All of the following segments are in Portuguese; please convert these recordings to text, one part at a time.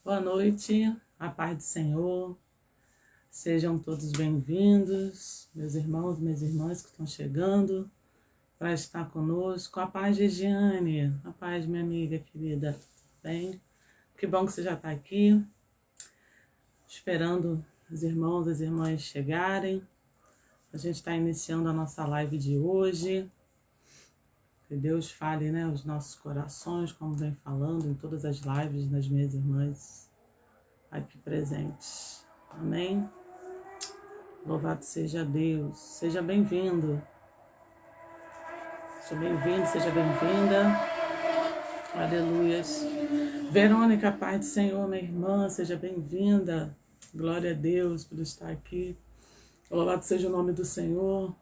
Boa noite, a paz do Senhor. Sejam todos bem-vindos, meus irmãos e minhas irmãs que estão chegando para estar conosco. A paz, Regiane, a paz, minha amiga querida, tudo bem? Que bom que você já está aqui, esperando os irmãos e as irmãs chegarem. A gente está iniciando a nossa live de hoje. Que Deus fale, né, os nossos corações, como vem falando em todas as lives das minhas irmãs aqui presentes. Amém? Louvado seja Deus. Seja bem-vindo. Seja bem-vindo, seja bem-vinda. Aleluias. Verônica, paz do Senhor, minha irmã, seja bem-vinda. Glória a Deus por estar aqui. Louvado seja o nome do Senhor.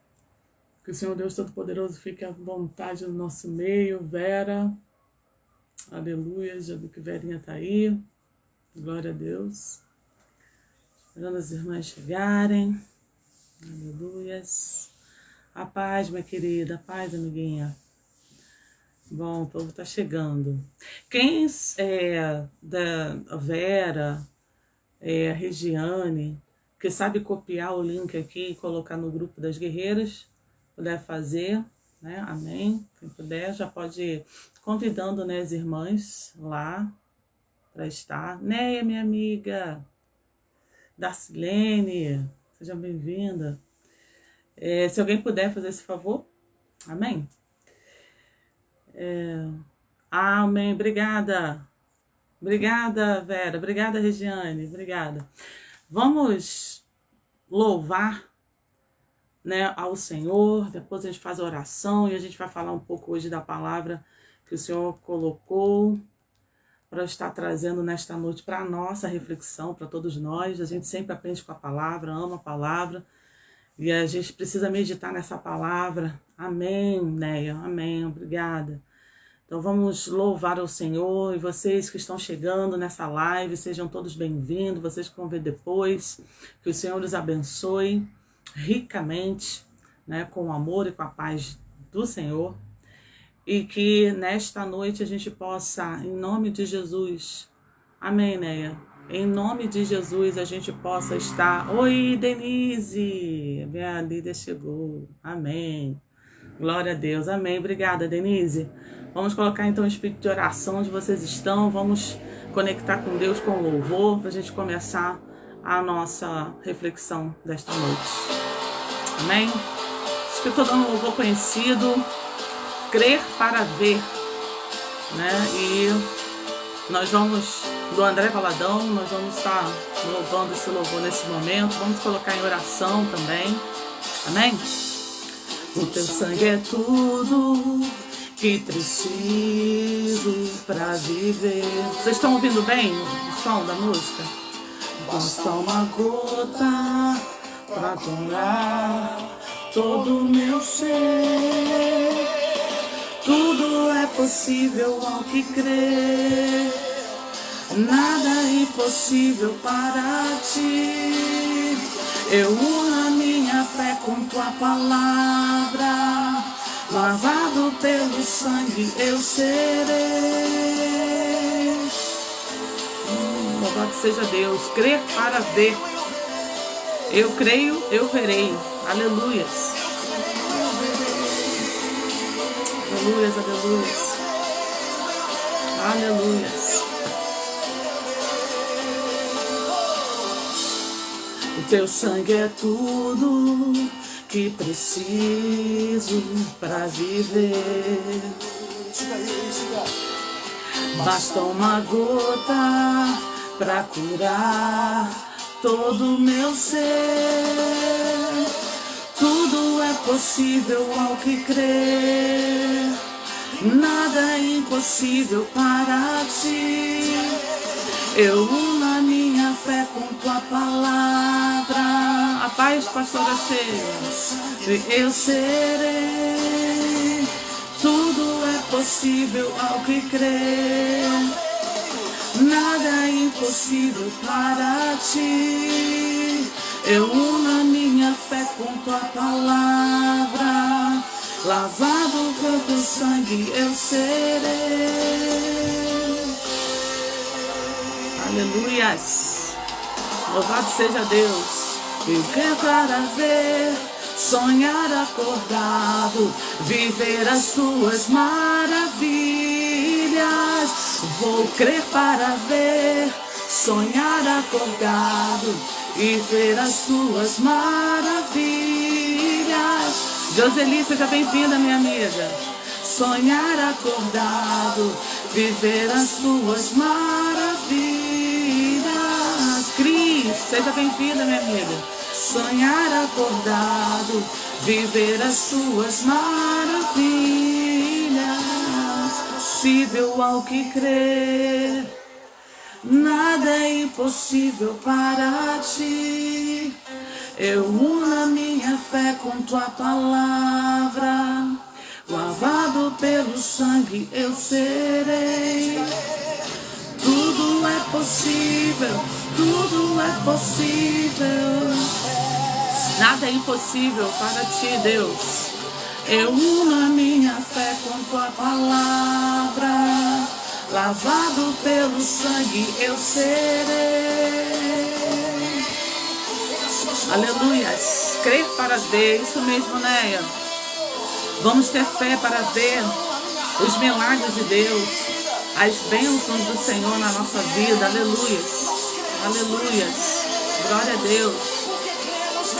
Que o Senhor Deus Todo-Poderoso fique à vontade no nosso meio. Vera, aleluia, já vi que Verinha está aí. Glória a Deus. Esperando as irmãs chegarem. Aleluias. A paz, minha querida, a paz, amiguinha. Bom, o povo está chegando. Quem é da Vera, a Regiane, que sabe copiar o link aqui e colocar no grupo das guerreiras, puder fazer, né? Amém. Quem puder já pode ir convidando, né, as irmãs lá para estar. Neia, minha amiga, Darcilene, seja bem-vinda. Se alguém puder fazer esse favor, amém. Amém, obrigada. Obrigada, Vera, obrigada, Regiane, obrigada. Vamos louvar, né, ao Senhor, depois a gente faz a oração e a gente vai falar um pouco hoje da palavra que o Senhor colocou para estar trazendo nesta noite para a nossa reflexão, para todos nós. A gente sempre aprende com a palavra, ama a palavra e a gente precisa meditar nessa palavra. Amém, Neia, amém, obrigada. Então vamos louvar ao Senhor e vocês que estão chegando nessa live, sejam todos bem-vindos, vocês que vão ver depois, que o Senhor os abençoe ricamente, né, com o amor e com a paz do Senhor, e que nesta noite a gente possa, em nome de Jesus, amém, Neia, em nome de Jesus a gente possa estar, oi Denise, minha líder chegou, amém, glória a Deus, amém, obrigada Denise. Vamos colocar então o espírito de oração onde vocês estão, vamos conectar com Deus com louvor, para a gente começar a nossa reflexão desta noite. Amém? Acho que eu estou dando um louvor conhecido, crer para ver, né? E nós vamos, do André Valadão, nós vamos estar louvando esse louvor nesse momento, vamos colocar em oração também, amém? O teu sangue é tudo que preciso para viver. Vocês estão ouvindo bem o som da música? Basta uma gota para tomar todo o meu ser. Tudo é possível ao que crer. Nada é impossível para ti. Eu uno a minha fé com tua palavra. Lavado pelo sangue eu serei. Louvado seja Deus. Crer para ver. Eu creio, eu verei. Aleluias. Aleluias, aleluias. Aleluias. O teu sangue é tudo que preciso para viver. Basta uma gota para curar todo o meu ser. Tudo é possível ao que crer. Nada é impossível para ti. Eu uno a minha fé com tua palavra. A paz, pastora cheia. Eu serei. Tudo é possível ao que crer. Nada é impossível para ti. Eu uno a minha fé com tua palavra. Lavado por teu sangue eu serei. Aleluias. Louvado seja Deus. Viver para ver, sonhar acordado, viver as tuas maravilhas. Vou crer para ver, sonhar acordado e ver as tuas maravilhas. Joseli, seja bem-vinda, minha amiga. Sonhar acordado, viver as tuas maravilhas. Cris, seja bem-vinda, minha amiga. Sonhar acordado, viver as tuas maravilhas. Possível ao que crer, nada é impossível para ti. Eu uno a minha fé com tua palavra. Lavado pelo sangue eu serei. Tudo é possível, tudo é possível. Nada é impossível para ti, Deus. Eu uno a minha fé com tua palavra. Lavado pelo sangue eu serei. Aleluias. Crer para ver, isso mesmo, Néia. Vamos ter fé para ver os milagres de Deus, as bênçãos do Senhor na nossa vida. Aleluias. Aleluias. Glória a Deus.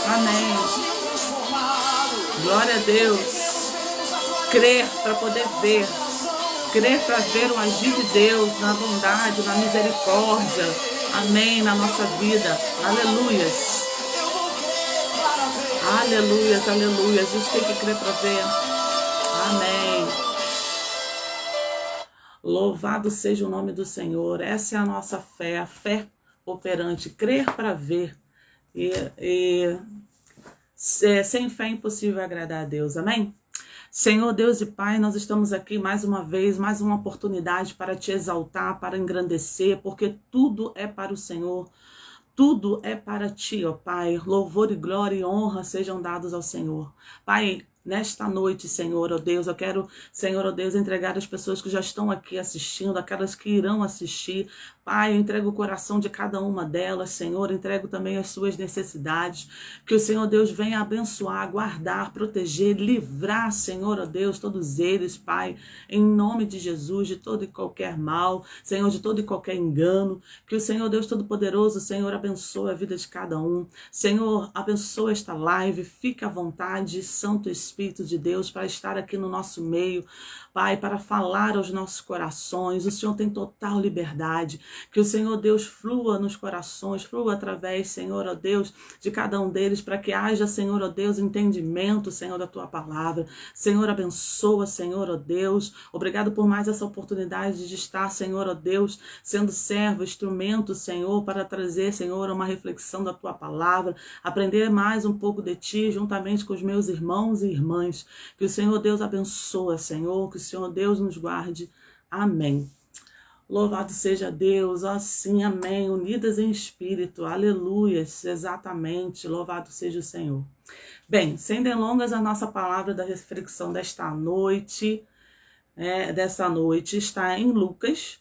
Amém. Glória a Deus. Crer para poder ver. Crer para ver o agir de Deus na bondade, na misericórdia. Amém. Na nossa vida. Aleluias. Aleluias, aleluias. A gente tem que crer para ver. Amém. Louvado seja o nome do Senhor. Essa é a nossa fé, a fé operante. Crer para ver. Sem fé é impossível agradar a Deus. Amém? Senhor Deus e Pai, nós estamos aqui mais uma vez, mais uma oportunidade para te exaltar, para engrandecer, porque tudo é para o Senhor. Tudo é para ti, ó Pai. Louvor e glória e honra sejam dados ao Senhor. Pai, nesta noite, Senhor, ó Deus, eu quero, Senhor, ó Deus, entregar as pessoas que já estão aqui assistindo, aquelas que irão assistir. Pai, eu entrego o coração de cada uma delas, Senhor, entrego também as suas necessidades. Que o Senhor Deus venha abençoar, guardar, proteger, livrar, Senhor, ó Deus, todos eles, Pai, em nome de Jesus, de todo e qualquer mal, Senhor, de todo e qualquer engano. Que o Senhor Deus Todo-Poderoso, Senhor, abençoe a vida de cada um. Senhor, abençoe esta live, fique à vontade, Santo Espírito de Deus, para estar aqui no nosso meio, Pai, para falar aos nossos corações. O Senhor tem total liberdade. Que o Senhor Deus flua nos corações, flua através, Senhor, ó Deus, de cada um deles, para que haja, Senhor, ó Deus, entendimento, Senhor, da tua palavra. Senhor, abençoa, Senhor, ó Deus. Obrigado por mais essa oportunidade de estar, Senhor, ó Deus, sendo servo, instrumento, Senhor, para trazer, Senhor, uma reflexão da tua palavra, aprender mais um pouco de ti, juntamente com os meus irmãos e irmãs. Que o Senhor Deus abençoa, Senhor, que o Senhor Deus nos guarde. Amém. Louvado seja Deus, assim, amém, unidas em espírito, aleluias, exatamente, louvado seja o Senhor. Bem, sem delongas, a nossa palavra da reflexão desta noite, está em Lucas,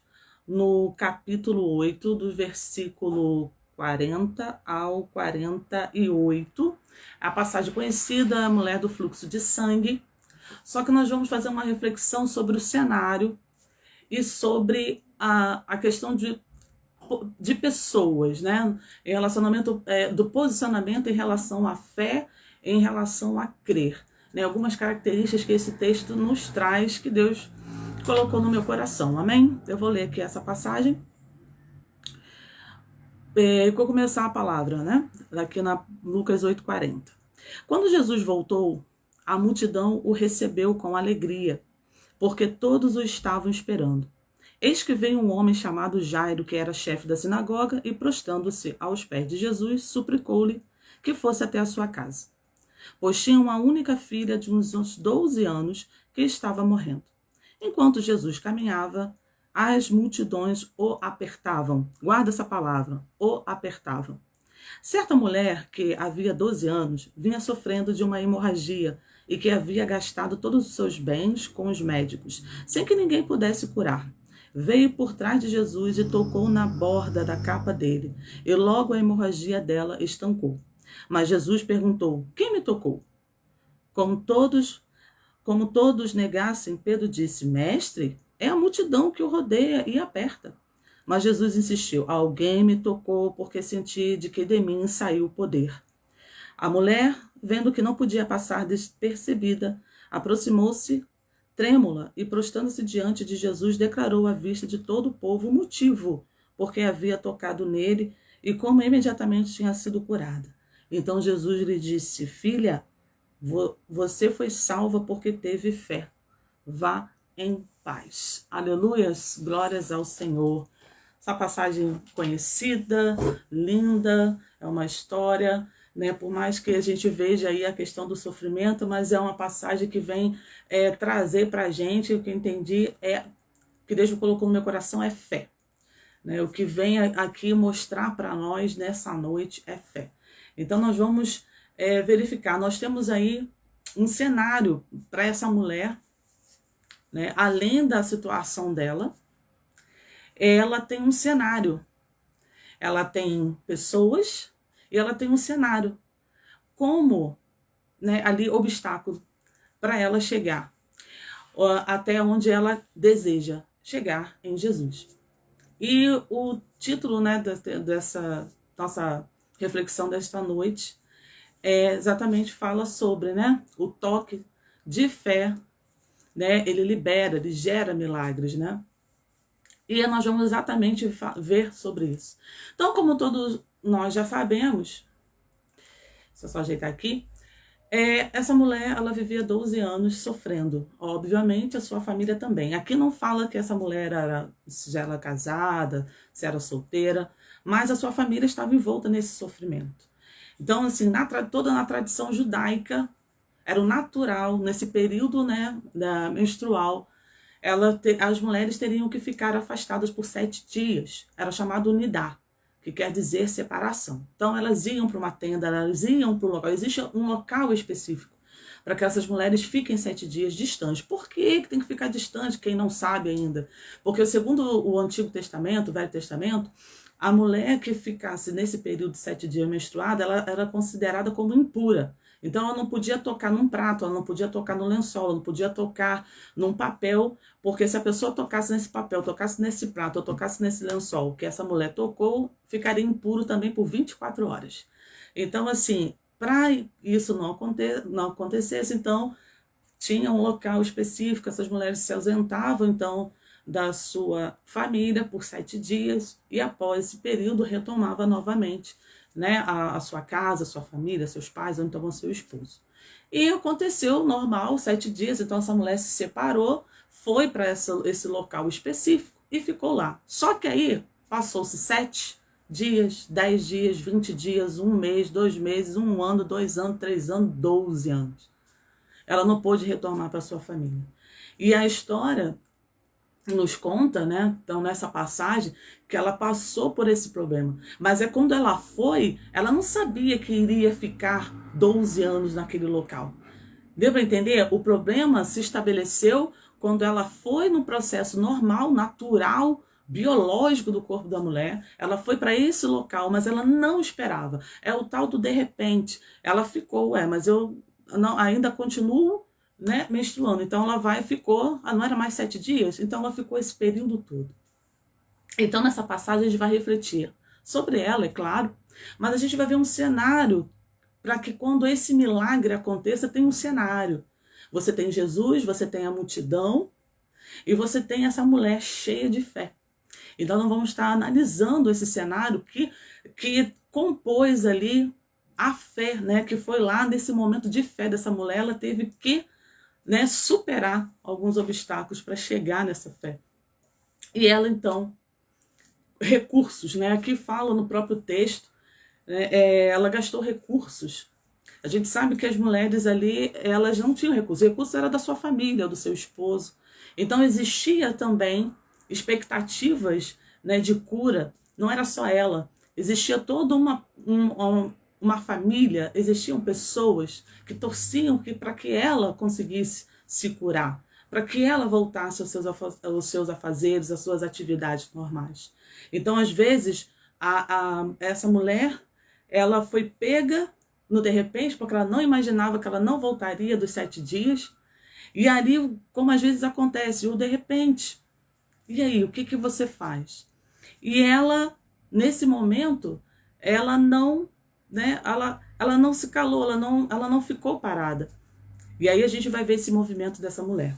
no capítulo 8, do versículo 40 ao 48, a passagem conhecida, a mulher do fluxo de sangue, só que nós vamos fazer uma reflexão sobre o cenário e sobre a questão de pessoas, né? Em relacionamento, do posicionamento em relação à fé, em relação a crer, né? Algumas características que esse texto nos traz, que Deus colocou no meu coração, amém? Eu vou ler aqui essa passagem. Vou começar a palavra, né? Daqui na Lucas 8:40. Quando Jesus voltou, a multidão o recebeu com alegria, porque todos o estavam esperando. Eis que veio um homem chamado Jairo, que era chefe da sinagoga, e prostrando-se aos pés de Jesus, suplicou-lhe que fosse até a sua casa, pois tinha uma única filha de uns 12 anos que estava morrendo. Enquanto Jesus caminhava, as multidões o apertavam. Guarda essa palavra, o apertavam. Certa mulher, que havia 12 anos, vinha sofrendo de uma hemorragia e que havia gastado todos os seus bens com os médicos, sem que ninguém pudesse curar. Veio por trás de Jesus e tocou na borda da capa dele, e logo a hemorragia dela estancou. Mas Jesus perguntou: quem me tocou? Como todos negassem, Pedro disse: mestre, é a multidão que o rodeia e aperta. Mas Jesus insistiu: alguém me tocou porque senti de que de mim saiu o poder. A mulher, vendo que não podia passar despercebida, aproximou-se trêmula e, prostrando-se diante de Jesus, declarou à vista de todo o povo o motivo porque havia tocado nele e como imediatamente tinha sido curada. Então Jesus lhe disse: filha, você foi salva porque teve fé. Vá em paz. Aleluias, glórias ao Senhor. Essa passagem conhecida, linda, é uma história, né? Por mais que a gente veja aí a questão do sofrimento, mas é uma passagem que vem trazer para a gente, o que eu entendi que Deus colocou no meu coração é fé. Né? O que vem aqui mostrar para nós nessa noite é fé. Então nós vamos verificar, nós temos aí um cenário para essa mulher, né? Além da situação dela, ela tem um cenário, ela tem pessoas e ela tem um cenário, como, né, ali obstáculo para ela chegar até onde ela deseja chegar em Jesus. E o título, né, dessa nossa reflexão desta noite exatamente fala sobre, né, o toque de fé, né, ele libera, ele gera milagres, né? E nós vamos exatamente ver sobre isso. Então, como todos nós já sabemos, deixa eu só ajeitar aqui, essa mulher, ela vivia 12 anos sofrendo. Obviamente, a sua família também. Aqui não fala que essa mulher já era casada, se era solteira, mas a sua família estava envolta nesse sofrimento. Então, assim, toda na tradição judaica, era o natural, nesse período, né, menstrual, as mulheres teriam que ficar afastadas por 7 dias. Era chamado nidá, que quer dizer separação. Então elas iam para uma tenda, elas iam para um local. Existe um local específico para que essas mulheres fiquem 7 dias distantes. Por que tem que ficar distante? Quem não sabe ainda. Porque segundo o Antigo Testamento, o Velho Testamento, a mulher que ficasse nesse período de 7 dias menstruada, ela era considerada como impura. Então ela não podia tocar num prato, ela não podia tocar no lençol, ela não podia tocar num papel, porque se a pessoa tocasse nesse papel, tocasse nesse prato, ou tocasse nesse lençol que essa mulher tocou, ficaria impuro também por 24 horas. Então, assim, para isso não acontecesse, então tinha um local específico, essas mulheres se ausentavam, então, da sua família por 7 dias, e após esse período retomava novamente, né, a sua casa, a sua família, seus pais, ou então o seu esposo. E aconteceu normal, 7 dias, então essa mulher se separou, foi para esse local específico e ficou lá. Só que aí passou-se 7 dias, 10 dias, 20 dias, 1 mês, 2 meses, 1 ano, 2 anos, 3 anos, 12 anos. Ela não pôde retornar para sua família. E a história nos conta, né, então nessa passagem, que ela passou por esse problema. Mas quando ela foi, ela não sabia que iria ficar 12 anos naquele local. Deu para entender? O problema se estabeleceu quando ela foi no processo normal, natural, biológico do corpo da mulher. Ela foi para esse local, mas ela não esperava. É o tal do de repente. Ela ficou, mas eu ainda continuo, né, menstruando. Então ela ficou, não era mais 7 dias? Então ela ficou esse período todo. Então nessa passagem a gente vai refletir sobre ela, é claro, mas a gente vai ver um cenário para que quando esse milagre aconteça, tem um cenário. Você tem Jesus, você tem a multidão e você tem essa mulher cheia de fé. Então nós vamos estar analisando esse cenário que compôs ali a fé, né, que foi lá nesse momento de fé dessa mulher, ela teve que, né, superar alguns obstáculos para chegar nessa fé. E ela, então, recursos, né, aqui fala no próprio texto, né, ela gastou recursos. A gente sabe que as mulheres ali, elas não tinham recursos. O recurso era da sua família, do seu esposo. Então existia também expectativas, né, de cura. Não era só ela. Existia toda uma família, existiam pessoas que torciam para que ela conseguisse se curar. para que ela voltasse aos seus afazeres, às suas atividades normais. Então, às vezes, essa mulher, ela foi pega no de repente, porque ela não imaginava que ela não voltaria dos 7 dias. E ali, como às vezes acontece, o de repente. E aí, o que, que você faz? E ela, nesse momento, ela não, né, ela não se calou, ela não ficou parada. E aí a gente vai ver esse movimento dessa mulher.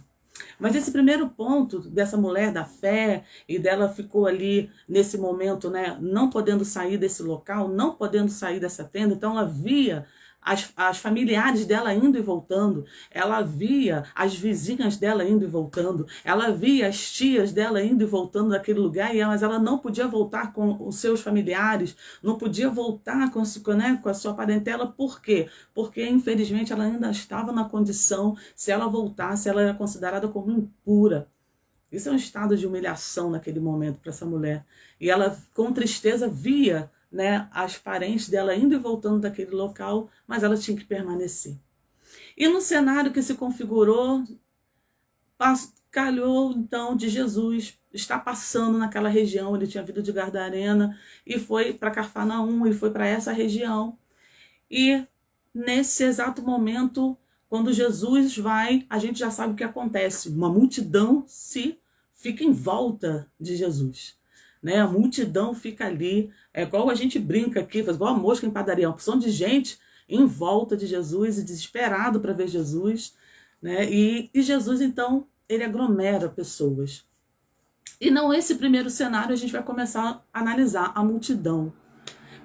Mas esse primeiro ponto dessa mulher da fé e dela ficou ali nesse momento, né, não podendo sair desse local, não podendo sair dessa tenda, então ela via as familiares dela indo e voltando, ela via as vizinhas dela indo e voltando, ela via as tias dela indo e voltando daquele lugar, mas ela não podia voltar com os seus familiares, não podia voltar com a sua parentela. Por quê? Porque infelizmente ela ainda estava na condição, se ela voltasse, ela era considerada como impura. Isso é um estado de humilhação naquele momento para essa mulher. E ela, com tristeza, via, né, as parentes dela indo e voltando daquele local, mas ela tinha que permanecer. E no cenário que se configurou, calhou então de Jesus estar passando naquela região. Ele tinha vindo de Gadarena e foi para Cafarnaum e foi para essa região. E nesse exato momento, quando Jesus vai, a gente já sabe o que acontece. Uma multidão fica em volta de Jesus. Né? A multidão fica ali, é igual a gente brinca aqui, faz igual a mosca em padaria, uma porção de gente em volta de Jesus e desesperado para ver Jesus. Né? E Jesus, então, ele aglomera pessoas. E não esse primeiro cenário a gente vai começar a analisar a multidão.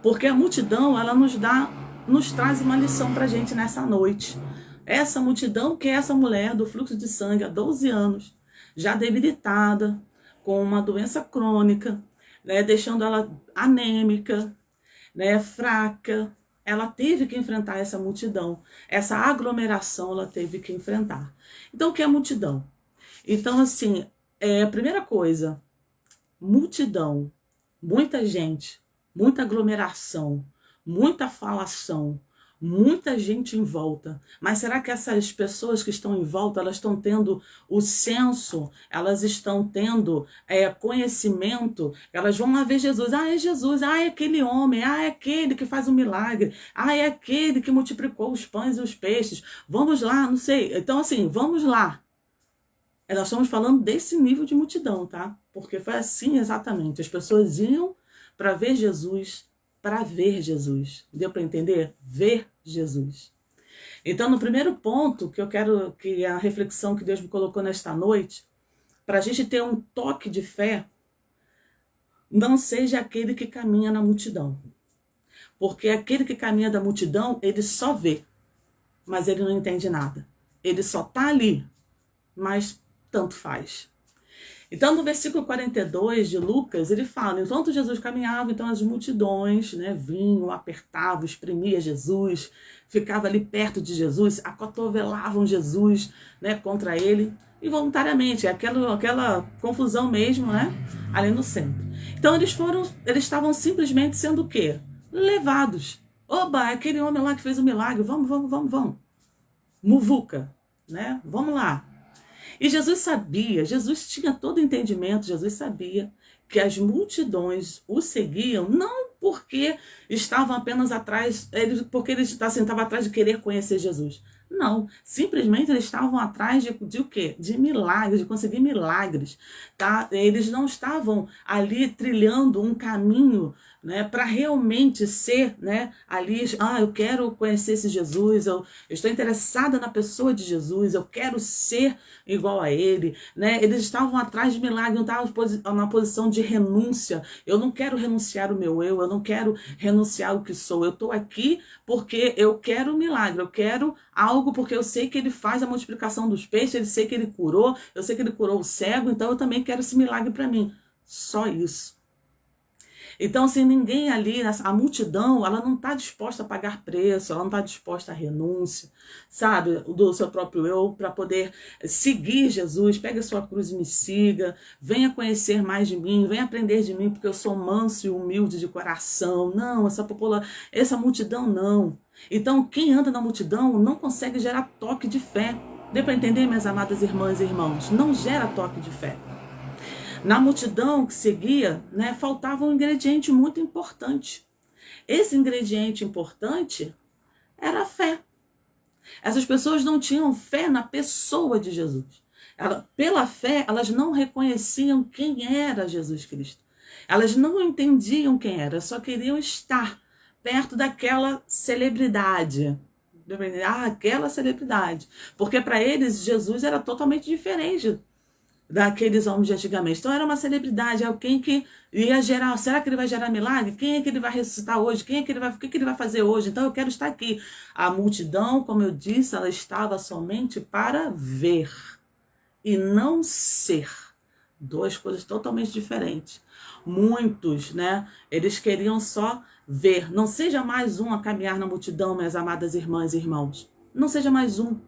Porque a multidão, ela nos traz uma lição para a gente nessa noite. Essa multidão, que é essa mulher do fluxo de sangue há 12 anos, já debilitada, com uma doença crônica, né, deixando ela anêmica, né, fraca. Ela teve que enfrentar essa multidão, essa aglomeração ela teve que enfrentar. Então, o que é multidão? Então, assim, a primeira coisa, multidão, muita gente, muita aglomeração, muita falação, muita gente em volta. Mas será que essas pessoas que estão em volta, elas estão tendo o senso, elas estão tendo conhecimento, elas vão lá ver Jesus. Ah, é Jesus, ah, é aquele homem, ah, é aquele que faz um milagre, ah, é aquele que multiplicou os pães e os peixes. Vamos lá, não sei. Então, assim, vamos lá. Nós estamos falando desse nível de multidão, tá? Porque foi assim exatamente. As pessoas iam para ver Jesus, para ver Jesus. Deu para entender? Ver Jesus. Então, no primeiro ponto que eu quero, que é a reflexão que Deus me colocou nesta noite, para a gente ter um toque de fé, não seja aquele que caminha na multidão. Porque aquele que caminha da multidão, ele só vê, mas ele não entende nada. Ele só está ali, mas tanto faz. Então, no versículo 42 de Lucas, ele fala, enquanto Jesus caminhava, então as multidões, né, vinham, apertavam, espremia Jesus, ficava ali perto de Jesus, acotovelavam Jesus, né, contra ele, involuntariamente, aquela confusão mesmo, né, ali no centro. Então, eles estavam simplesmente sendo o quê? Levados. Oba, aquele homem lá que fez o milagre, vamos. Muvuca, né, vamos lá. E Jesus sabia, Jesus tinha todo o entendimento, Jesus sabia que as multidões o seguiam, não porque estavam apenas atrás, porque eles estavam atrás de querer conhecer Jesus. Não, simplesmente eles estavam atrás de o quê? De milagres, de conseguir milagres. Tá? Eles não estavam ali trilhando um caminho, né, para realmente ser, né, ali, eu quero conhecer esse Jesus, eu estou interessada na pessoa de Jesus, eu quero ser igual a ele, né? Eles estavam atrás de milagre, não estavam na posição de renúncia. Eu não quero renunciar o meu eu não quero renunciar o que sou. Eu estou aqui porque eu quero um milagre, eu quero algo porque eu sei que ele faz a multiplicação dos peixes, eu sei que ele curou, eu sei que ele curou o cego, então eu também quero esse milagre para mim. Só isso. Então, assim, ninguém ali, a multidão, ela não está disposta a pagar preço, ela não está disposta a renúncia, sabe, do seu próprio eu, para poder seguir Jesus. Pegue a sua cruz e me siga, venha conhecer mais de mim, venha aprender de mim, porque eu sou manso e humilde de coração. Não, essa multidão não. Então, quem anda na multidão não consegue gerar toque de fé. Dê para entender, minhas amadas irmãs e irmãos? Não gera toque de fé. Na multidão que seguia, né, faltava um ingrediente muito importante. Esse ingrediente importante era a fé. Essas pessoas não tinham fé na pessoa de Jesus. Pela fé, elas não reconheciam quem era Jesus Cristo. Elas não entendiam quem era, só queriam estar perto daquela celebridade. Aquela celebridade. Porque para eles, Jesus era totalmente diferente daqueles homens de antigamente. Então era uma celebridade, alguém que ia gerar, será que ele vai gerar milagre? Quem é que ele vai ressuscitar hoje? O que que ele vai fazer hoje? Então eu quero estar aqui. A multidão, como eu disse, ela estava somente para ver e não ser. Duas coisas totalmente diferentes. Muitos, né, eles queriam só ver. Não seja mais um a caminhar na multidão, minhas amadas irmãs e irmãos. Não seja mais um.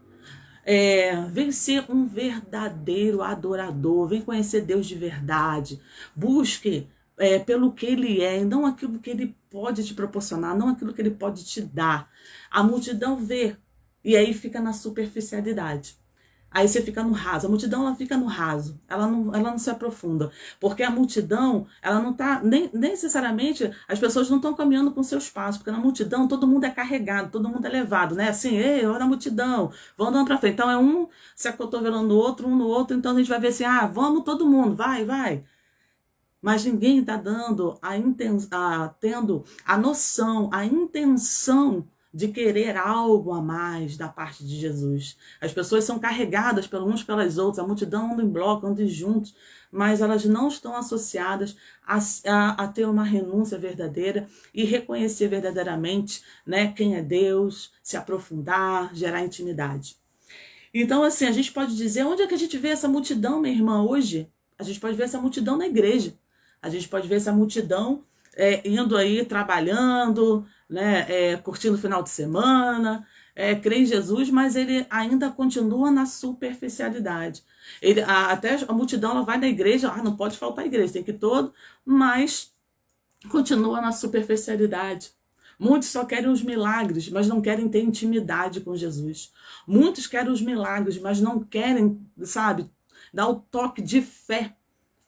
Vem ser um verdadeiro adorador, vem conhecer Deus de verdade, busque pelo que Ele é, e não aquilo que Ele pode te proporcionar, não aquilo que Ele pode te dar. A multidão vê, e aí fica na superficialidade. Aí você fica no raso. A multidão, ela fica no raso. Ela não se aprofunda. Porque a multidão, ela não está... Nem necessariamente, as pessoas não estão caminhando com seus passos. Porque na multidão, todo mundo é carregado, todo mundo é levado, né? Assim, olha a multidão, vão andando para frente. Então, é um se acotovelando no outro, um no outro. Então, a gente vai ver assim, vamos todo mundo, vai. Mas ninguém está dando tendo a noção, a intenção de querer algo a mais da parte de Jesus. As pessoas são carregadas uns pelas outras, a multidão anda em bloco, anda juntos, mas elas não estão associadas a ter uma renúncia verdadeira e reconhecer verdadeiramente, né, quem é Deus, se aprofundar, gerar intimidade. Então, assim, a gente pode dizer, onde é que a gente vê essa multidão, minha irmã, hoje? A gente pode ver essa multidão na igreja. A gente pode ver essa multidão indo aí, trabalhando, né, curtindo o final de semana, crê em Jesus, mas ele ainda continua na superficialidade. Até a multidão ela vai na igreja, não pode faltar a igreja, tem que ir todo, mas continua na superficialidade. Muitos só querem os milagres, mas não querem ter intimidade com Jesus. Muitos querem os milagres, mas não querem, sabe, dar o toque de fé,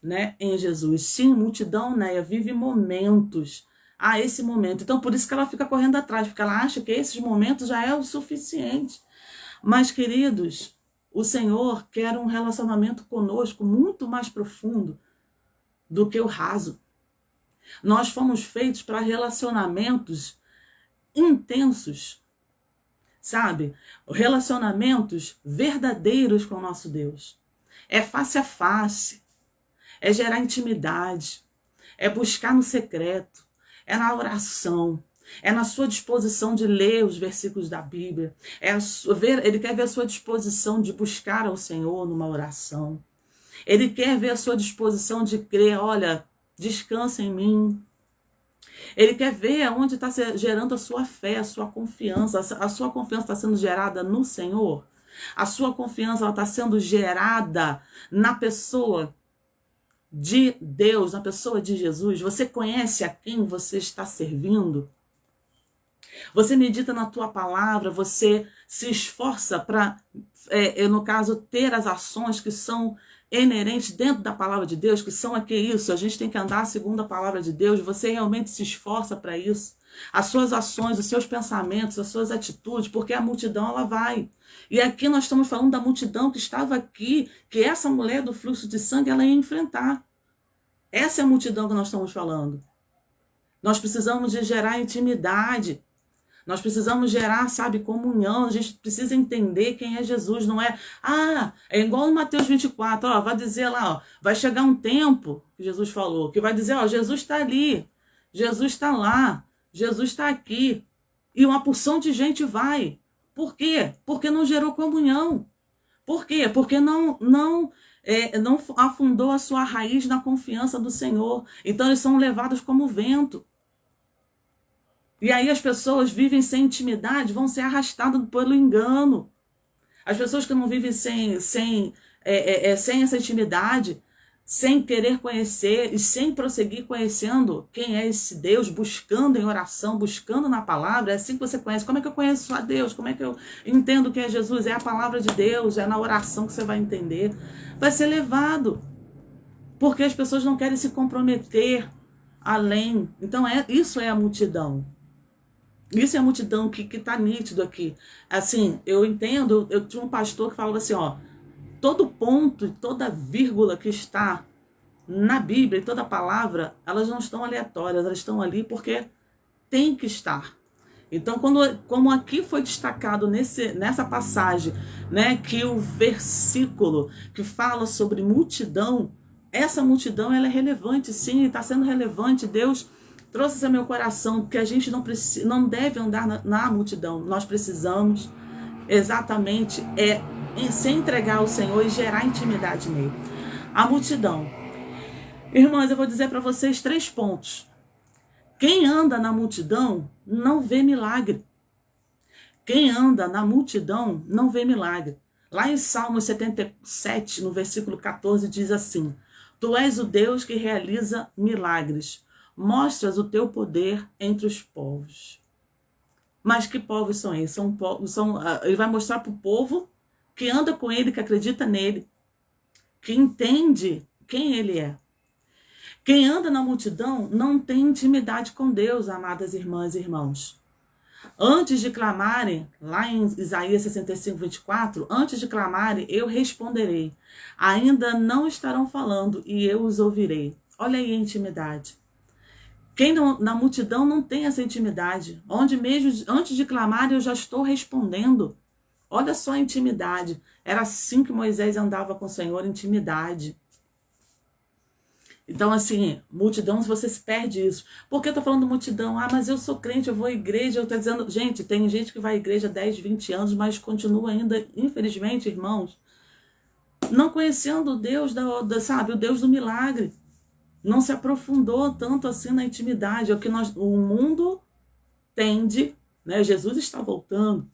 né, em Jesus. Sim, multidão, né, vive momentos. Esse momento. Então, por isso que ela fica correndo atrás, porque ela acha que esses momentos já é o suficiente. Mas, queridos, o Senhor quer um relacionamento conosco muito mais profundo do que o raso. Nós fomos feitos para relacionamentos intensos, sabe? Relacionamentos verdadeiros com o nosso Deus. É face a face. É gerar intimidade, é buscar no secreto, é na oração, é na sua disposição de ler os versículos da Bíblia, ele quer ver a sua disposição de buscar ao Senhor numa oração, ele quer ver a sua disposição de crer, olha, descansa em mim. Ele quer ver onde está gerando a sua fé, a sua confiança está sendo gerada no Senhor, a sua confiança está sendo gerada na pessoa de Deus, na pessoa de Jesus. Você conhece a quem você está servindo? Você medita na tua palavra, você se esforça para, no caso, ter as ações que são inerentes dentro da palavra de Deus, que são isso, a gente tem que andar segundo a palavra de Deus, você realmente se esforça para isso? As suas ações, os seus pensamentos, as suas atitudes, porque a multidão ela vai. E aqui nós estamos falando da multidão que estava aqui, que essa mulher do fluxo de sangue ela ia enfrentar. Essa é a multidão que nós estamos falando. Nós precisamos de gerar intimidade. Nós precisamos gerar, sabe, comunhão. A gente precisa entender quem é Jesus. Não é, é igual no Mateus 24, vai dizer lá, vai chegar um tempo, que Jesus falou, que vai dizer, Jesus está ali, Jesus está lá, Jesus está aqui. E uma porção de gente vai. Por quê? Porque não gerou comunhão. Por quê? Porque não afundou a sua raiz na confiança do Senhor. Então eles são levados como vento. E aí as pessoas vivem sem intimidade, vão ser arrastadas pelo engano. As pessoas que não vivem sem essa intimidade, sem querer conhecer e sem prosseguir conhecendo quem é esse Deus, buscando em oração, buscando na palavra. É assim que você conhece. Como é que eu conheço a Deus? Como é que eu entendo quem é Jesus? É a palavra de Deus, é na oração que você vai entender. Vai ser levado, porque as pessoas não querem se comprometer além. Então, isso é a multidão. Isso é a multidão que está nítido aqui. Assim, eu entendo, eu tinha um pastor que falava assim, ó, todo ponto e toda vírgula que está na Bíblia e toda palavra, elas não estão aleatórias, elas estão ali porque tem que estar. Então, como aqui foi destacado nessa passagem, né, que o versículo que fala sobre multidão, essa multidão ela é relevante, sim, está sendo relevante. Deus trouxe isso ao meu coração, porque a gente não deve andar na multidão. Nós precisamos exatamente se entregar ao Senhor e gerar intimidade nele. A multidão. Irmãs, eu vou dizer para vocês 3 pontos. Quem anda na multidão não vê milagre. Quem anda na multidão não vê milagre. Lá em Salmo 77, no versículo 14, diz assim: Tu és o Deus que realiza milagres. Mostras o teu poder entre os povos. Mas que povos são esses? Ele vai mostrar para o povo que anda com ele, que acredita nele, que entende quem ele é. Quem anda na multidão não tem intimidade com Deus, amadas irmãs e irmãos. Antes de clamarem, lá em Isaías 65, 24, antes de clamarem, eu responderei. Ainda não estarão falando e eu os ouvirei. Olha aí a intimidade. Quem na multidão não tem essa intimidade. Onde mesmo, antes de clamar, eu já estou respondendo. Olha só a intimidade. Era assim que Moisés andava com o Senhor, intimidade. Então, assim, multidão, se você se perde isso. Por que eu tô falando multidão? Ah, mas eu sou crente, eu vou à igreja. Eu tô dizendo, gente, tem gente que vai à igreja 10, 20 anos, mas continua ainda, infelizmente, irmãos, não conhecendo o Deus, sabe, o Deus do milagre. Não se aprofundou tanto assim na intimidade. É o que o mundo tende, né? Jesus está voltando.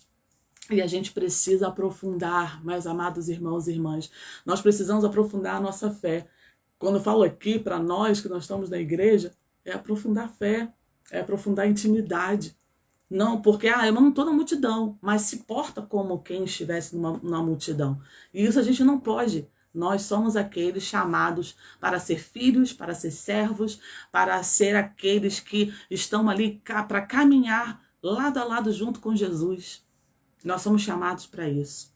E a gente precisa aprofundar, meus amados irmãos e irmãs. Nós precisamos aprofundar a nossa fé. Quando eu falo aqui para nós que nós estamos na igreja, é aprofundar a fé, é aprofundar a intimidade. Não, porque eu não estou na multidão, mas se porta como quem estivesse numa multidão. E isso a gente não pode. Nós somos aqueles chamados para ser filhos, para ser servos, para ser aqueles que estão ali para caminhar lado a lado junto com Jesus. Nós somos chamados para isso.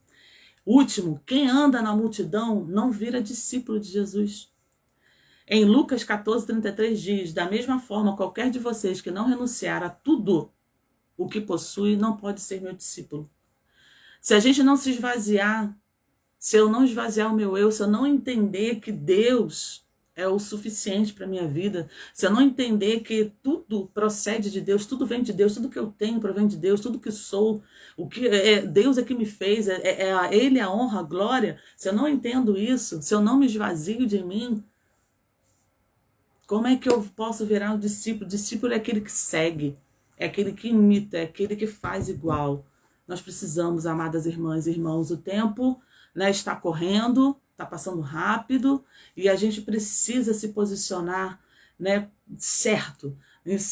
Último, quem anda na multidão não vira discípulo de Jesus. Em Lucas 14, 33 diz, da mesma forma, qualquer de vocês que não renunciar a tudo o que possui não pode ser meu discípulo. Se a gente não se esvaziar, se eu não esvaziar o meu eu, se eu não entender que Deus é o suficiente para a minha vida, se eu não entender que tudo procede de Deus, tudo vem de Deus, tudo que eu tenho provém de Deus, tudo que sou, o que Deus é que me fez, a Ele a honra, a glória, se eu não entendo isso, se eu não me esvazio de mim, como é que eu posso virar um discípulo? O discípulo é aquele que segue, é aquele que imita, é aquele que faz igual. Nós precisamos, amadas irmãs e irmãos, o tempo, né, está correndo, está passando rápido, e a gente precisa se posicionar, né, certo,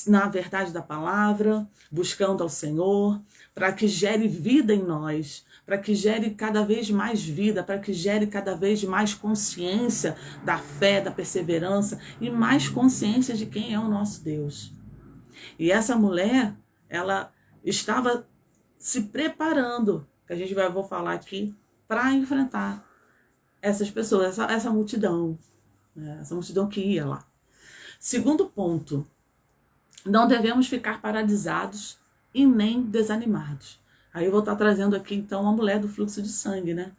na verdade da palavra, buscando ao Senhor, para que gere vida em nós, para que gere cada vez mais vida, para que gere cada vez mais consciência da fé, da perseverança e mais consciência de quem é o nosso Deus. E essa mulher, ela estava se preparando, que a gente vou falar aqui, para enfrentar essas pessoas, essa multidão, né? Essa multidão que ia lá. Segundo ponto, não devemos ficar paralisados e nem desanimados. Aí eu vou estar trazendo aqui, então, a mulher do fluxo de sangue, né?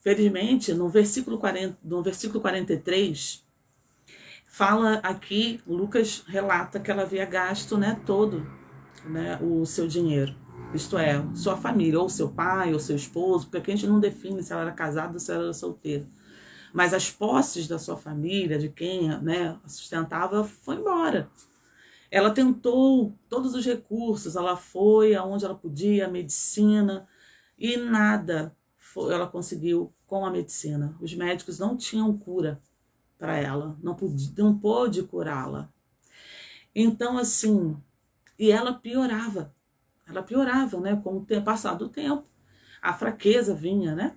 Felizmente, no versículo 43, fala aqui, Lucas relata que ela havia gasto, né, todo, né, o seu dinheiro. Isto é, sua família, ou seu pai, ou seu esposo, porque aqui a gente não define se ela era casada ou se ela era solteira. Mas as posses da sua família, de quem, né, a sustentava, foi embora. Ela tentou todos os recursos, ela foi aonde ela podia, a medicina, e nada ela conseguiu com a medicina. Os médicos não tinham cura para ela, não pôde curá-la. Então, assim, e ela piorava, né, com o passar do tempo, a fraqueza vinha, né?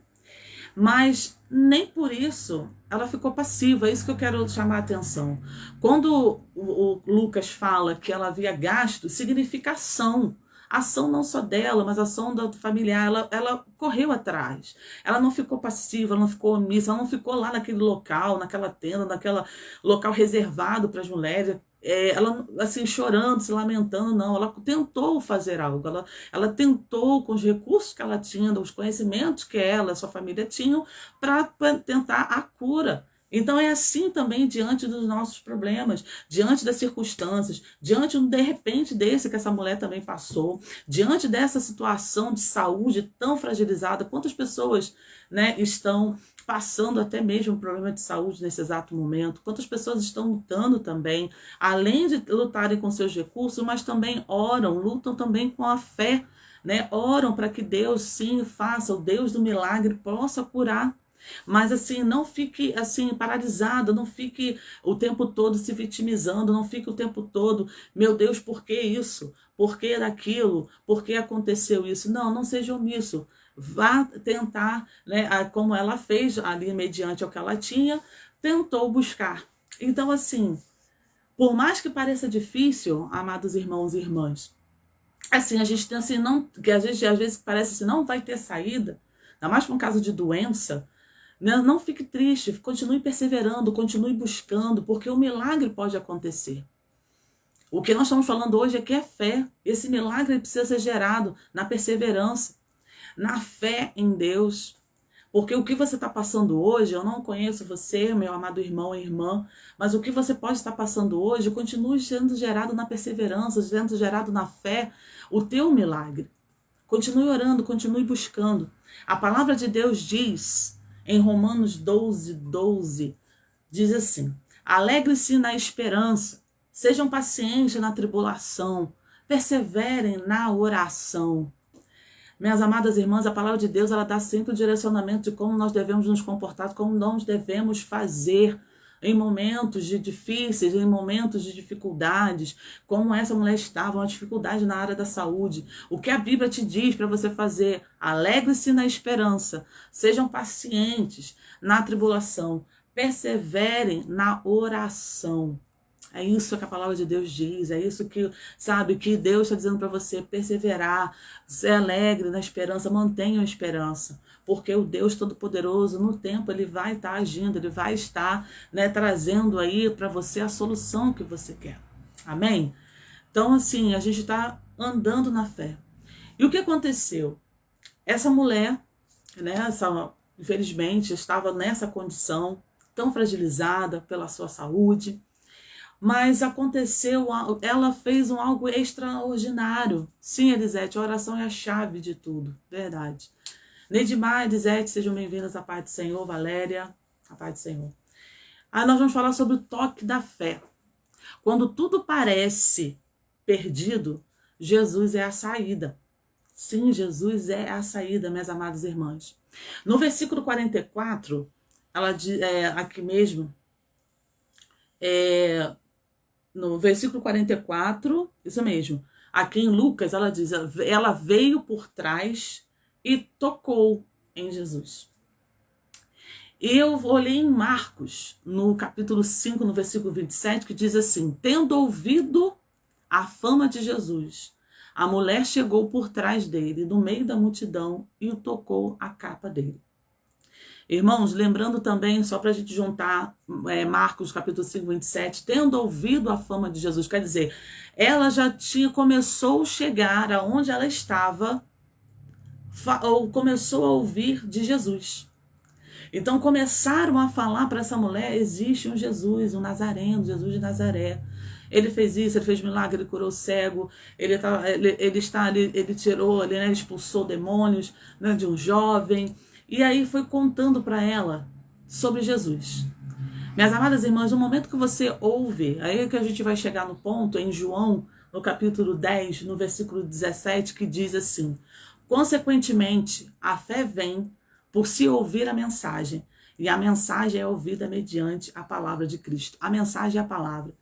Mas nem por isso ela ficou passiva, é isso que eu quero chamar a atenção. Quando o Lucas fala que ela havia gasto, significa ação. Ação não só dela, mas ação do familiar. Ela correu atrás. Ela não ficou passiva, ela não ficou omissa, ela não ficou lá naquele local, naquela tenda, naquele local reservado para as mulheres. Ela assim chorando, se lamentando, não, ela tentou fazer algo, ela tentou com os recursos que ela tinha, os conhecimentos que ela e sua família tinham, para tentar a cura. Então é assim também diante dos nossos problemas, diante das circunstâncias, diante de repente desse que essa mulher também passou, diante dessa situação de saúde tão fragilizada, quantas pessoas, né, estão passando até mesmo um problema de saúde nesse exato momento, quantas pessoas estão lutando também, além de lutarem com seus recursos, mas também oram, lutam também com a fé, né? Oram para que Deus sim faça, o Deus do milagre possa curar. Mas assim, não fique assim paralisada, não fique o tempo todo se vitimizando, não fique o tempo todo, meu Deus, por que isso? Por que daquilo? Por que aconteceu isso? Não, não seja omisso. Vá tentar, né, como ela fez ali mediante o que ela tinha, tentou buscar. Então assim, por mais que pareça difícil, amados irmãos e irmãs, assim, a gente tem assim, não, que a gente às vezes parece assim, não vai ter saída, ainda mais para um caso de doença, né? Não fique triste, continue perseverando, continue buscando, porque o milagre pode acontecer. O que nós estamos falando hoje é que é fé. Esse milagre precisa ser gerado na perseverança, na fé em Deus. Porque o que você está passando hoje, eu não conheço você, meu amado irmão e irmã, mas o que você pode estar passando hoje, continue sendo gerado na perseverança, sendo gerado na fé, o teu milagre. Continue orando, continue buscando. A palavra de Deus diz, em Romanos 12, diz assim: alegre-se na esperança, sejam pacientes na tribulação, perseverem na oração. Minhas amadas irmãs, a palavra de Deus, ela dá sempre o direcionamento de como nós devemos nos comportar, como nós devemos fazer em momentos de difíceis, em momentos de dificuldades, como essa mulher estava, uma dificuldade na área da saúde. O que a Bíblia te diz para você fazer? Alegre-se na esperança, sejam pacientes na tribulação, perseverem na oração. É isso que a palavra de Deus diz, é isso que, sabe, que Deus está dizendo para você, perseverar, ser alegre na esperança, mantenha a esperança, porque o Deus Todo-Poderoso, no tempo, ele vai estar agindo, ele vai estar, né, trazendo aí para você a solução que você quer. Amém? Então, assim, a gente está andando na fé. E o que aconteceu? Essa mulher, né, infelizmente, estava nessa condição tão fragilizada pela sua saúde, mas aconteceu, ela fez algo extraordinário. Sim, Elisete, a oração é a chave de tudo, verdade. Neidimar, Elisete, sejam bem-vindas à paz do Senhor, Valéria, à paz do Senhor. Aí nós vamos falar sobre o toque da fé. Quando tudo parece perdido, Jesus é a saída. Sim, Jesus é a saída, minhas amadas irmãs. No versículo 44, ela diz, aqui mesmo, no versículo 44, isso mesmo, aqui em Lucas, ela diz, ela veio por trás e tocou em Jesus. E eu olhei em Marcos, no capítulo 5, no versículo 27, que diz assim: tendo ouvido a fama de Jesus, a mulher chegou por trás dele, no meio da multidão, e o tocou a capa dele. Irmãos, lembrando também, só para a gente juntar Marcos capítulo 5, 27, tendo ouvido a fama de Jesus, quer dizer, ela já começou a chegar aonde ela estava, ou começou a ouvir de Jesus. Então começaram a falar para essa mulher, existe um Jesus, um Nazareno, Jesus de Nazaré. Ele fez isso, ele fez milagre, ele curou o cego, ele tirou, ele expulsou demônios, né, de um jovem. E aí foi contando para ela sobre Jesus. Minhas amadas irmãs, no momento que você ouve, aí é que a gente vai chegar no ponto, em João, no capítulo 10, no versículo 17, que diz assim: consequentemente, a fé vem por se ouvir a mensagem, E a mensagem é ouvida mediante a palavra de Cristo. A mensagem é a palavra.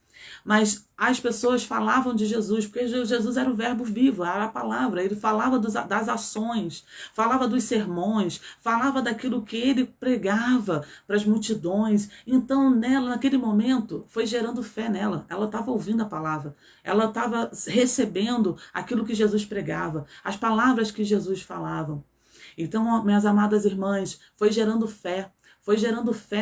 Mas as pessoas falavam de Jesus, porque Jesus era o verbo vivo, era a palavra. Ele falava das ações, falava dos sermões, falava daquilo que ele pregava para as multidões. Então, nela, naquele momento, foi gerando fé nela. Ela estava ouvindo a palavra, ela estava recebendo aquilo que Jesus pregava, as palavras que Jesus falava. Então, minhas amadas irmãs, foi gerando fé